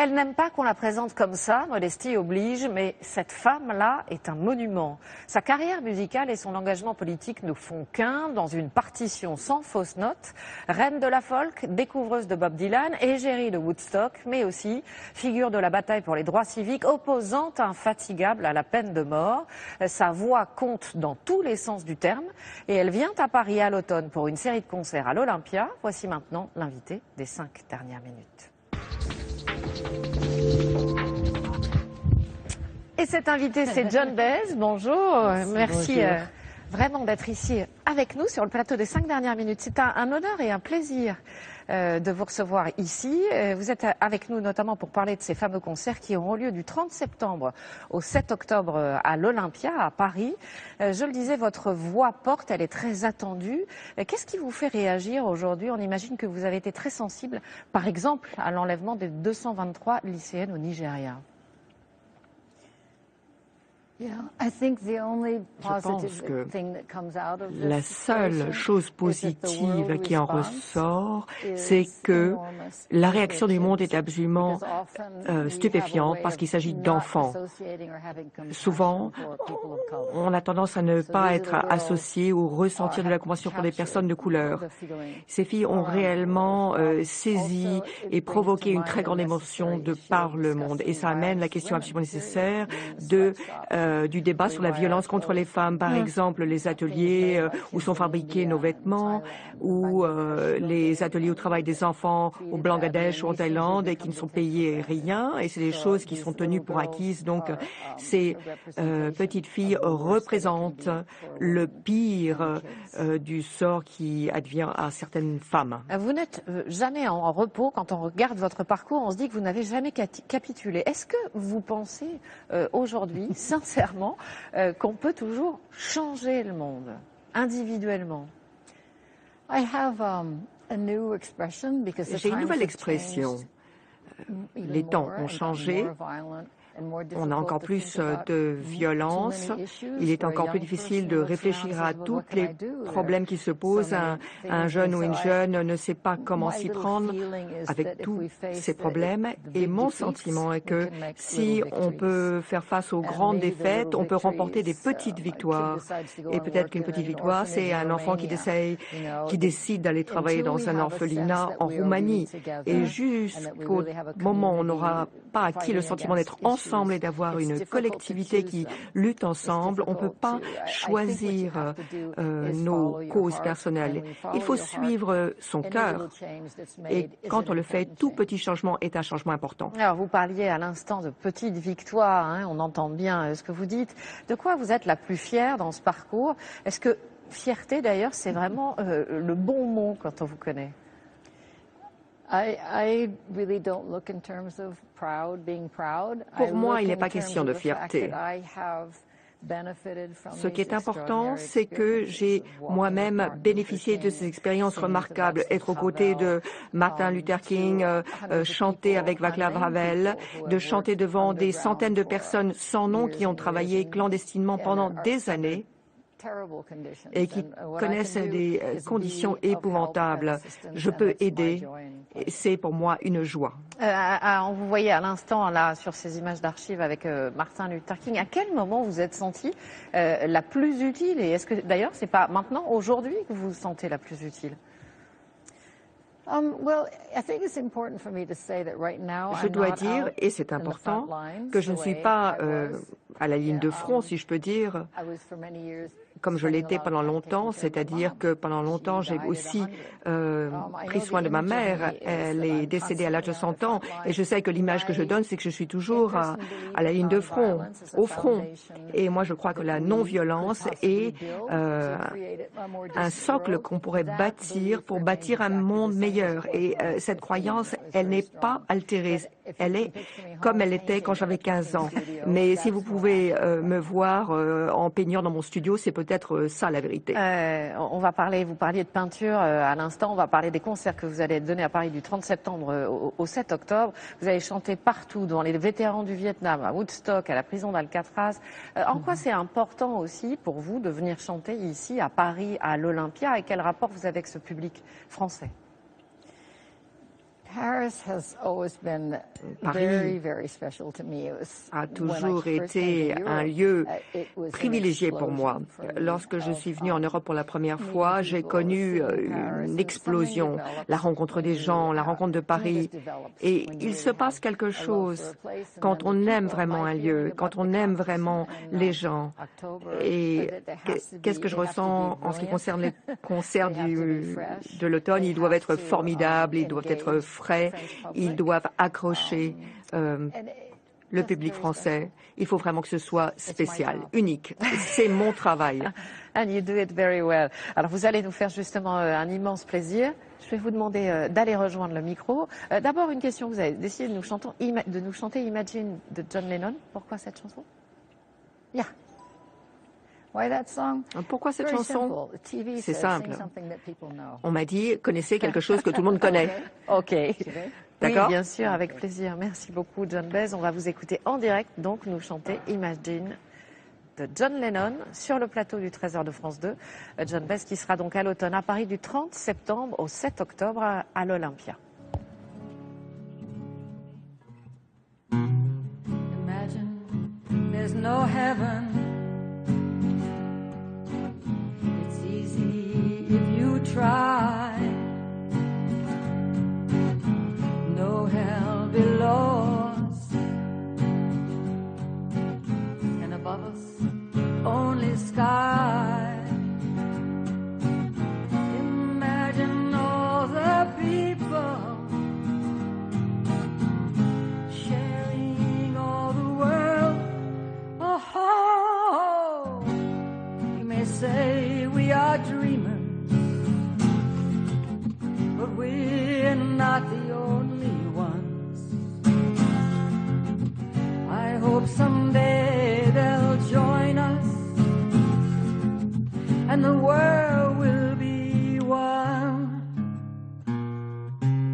Elle n'aime pas qu'on la présente comme ça, modestie oblige, mais cette femme-là est un monument. Sa carrière musicale et son engagement politique ne font qu'un dans une partition sans fausse note. Reine de la folk, découvreuse de Bob Dylan, égérie de Woodstock, mais aussi figure de la bataille pour les droits civiques, opposante infatigable à la peine de mort. Sa voix compte dans tous les sens du terme et elle vient à Paris à l'automne pour une série de concerts à l'Olympia. Voici maintenant l'invité des 5 dernières minutes. Et cet invité, c'est Joan Baez. Bonjour, merci vraiment d'être ici avec nous sur le plateau des 5 dernières minutes. C'est un honneur et un plaisir de vous recevoir ici. Vous êtes avec nous notamment pour parler de ces fameux concerts qui auront lieu du 30 septembre au 7 octobre à l'Olympia, à Paris. Je le disais, votre voix porte, elle est très attendue. Qu'est-ce qui vous fait réagir aujourd'hui? On imagine que vous avez été très sensible, par exemple, à l'enlèvement des 223 lycéennes au Nigeria. Je pense que la seule chose positive qui en ressort, c'est que la réaction du monde est absolument stupéfiante parce qu'il s'agit d'enfants. Souvent, on a tendance à ne pas être associé ou ressentir de la compassion pour des personnes de couleur. Ces filles ont réellement saisi et provoqué une très grande émotion de par le monde. Et ça amène la question absolument nécessaire du débat sur la violence contre les femmes, par exemple les ateliers où sont fabriqués nos vêtements, ou les ateliers où travaillent des enfants au Bangladesh ou en Thaïlande et qui ne sont payés rien, et c'est des choses qui sont tenues pour acquises. Donc ces petites filles représentent le pire du sort qui advient à certaines femmes. Vous n'êtes jamais en repos. Quand on regarde votre parcours, on se dit que vous n'avez jamais capitulé. Est-ce que vous pensez aujourd'hui, sincèrement, qu'on peut toujours changer le monde, individuellement? J'ai une nouvelle expression. Les temps ont changé. On a encore plus de violence. Il est encore plus difficile de réfléchir à tous les problèmes qui se posent. Un jeune ou une jeune ne sait pas comment s'y prendre avec tous ces problèmes. Et mon sentiment est que si on peut faire face aux grandes défaites, on peut remporter des petites victoires. Et peut-être qu'une petite victoire, c'est un enfant qui décide d'aller travailler dans un orphelinat en Roumanie. Et jusqu'au moment où on n'aura pas acquis le sentiment d'être ensemble et d'avoir une collectivité qui lutte ensemble, on ne peut pas choisir nos causes personnelles. Il faut suivre son cœur. Et quand on le fait, tout petit changement est un changement important. Alors, vous parliez à l'instant de petites victoires, hein, on entend bien ce que vous dites. De quoi vous êtes la plus fière dans ce parcours? Est-ce que fierté, d'ailleurs, c'est vraiment le bon mot quand on vous connaît? Pour moi, il n'est pas question de fierté. Ce qui est important, c'est que j'ai moi-même bénéficié de ces expériences remarquables, être aux côtés de Martin Luther King, chanter avec Václav Havel, de chanter devant des centaines de personnes sans nom qui ont travaillé clandestinement pendant des années et qui connaissent des conditions épouvantables. Je peux aider. C'est pour moi une joie. On vous voyait à l'instant là sur ces images d'archives avec Martin Luther King. À quel moment vous êtes sentie la plus utile? Et est-ce que d'ailleurs c'est pas maintenant, aujourd'hui, que vous vous sentez la plus utile? Je dois dire, et c'est important, que je ne suis pas à la ligne de front, si je peux dire, comme je l'étais pendant longtemps, c'est-à-dire que pendant longtemps, j'ai aussi pris soin de ma mère. Elle est décédée à l'âge de 100 ans et je sais que l'image que je donne, c'est que je suis toujours à la ligne de front, au front. Et moi, je crois que la non-violence est un socle qu'on pourrait bâtir pour bâtir un monde meilleur. Et cette croyance, elle n'est pas altérée. Elle est comme elle était quand j'avais 15 ans. Mais si vous pouvez me voir en peignant dans mon studio, c'est peut-être ça la vérité. On va parler, vous parliez de peinture à l'instant, on va parler des concerts que vous allez donner à Paris du 30 septembre au 7 octobre. Vous allez chanter partout, devant les vétérans du Vietnam, à Woodstock, à la prison d'Alcatraz. En quoi c'est important aussi pour vous de venir chanter ici à Paris, à l'Olympia, et quel rapport vous avez avec ce public français? Paris a toujours été un lieu privilégié pour moi. Lorsque je suis venue en Europe pour la première fois, j'ai connu une explosion, la rencontre des gens, la rencontre de Paris. Et il se passe quelque chose quand on aime vraiment un lieu, quand on aime vraiment les gens. Et qu'est-ce que je ressens en ce qui concerne les concerts de l'automne? Ils doivent être formidables, ils doivent être frais, ils doivent accrocher le public français. Il faut vraiment que ce soit spécial, unique. C'est mon travail. And you do it very well. Alors vous allez nous faire justement un immense plaisir. Je vais vous demander d'aller rejoindre le micro. D'abord une question, vous avez décidé de nous chanter Imagine de John Lennon. Pourquoi cette chanson? Yeah. Why that song? Pourquoi cette chanson? C'est simple. On m'a dit, connaissez quelque chose que tout le monde connaît. OK. D'accord? Oui, bien sûr, avec plaisir. Merci beaucoup, John Baez. On va vous écouter en direct, donc nous chanter Imagine de John Lennon sur le plateau du Trésor de France 2. John Baez qui sera donc à l'automne à Paris du 30 septembre au 7 octobre à l'Olympia. Imagine there's no heaven. It's easy if you try. No hell below us, and above us only sky. Imagine all the people sharing all the world. Oh, you may say we are dreamers, but we're not the only ones. I hope someday they'll join us, and the world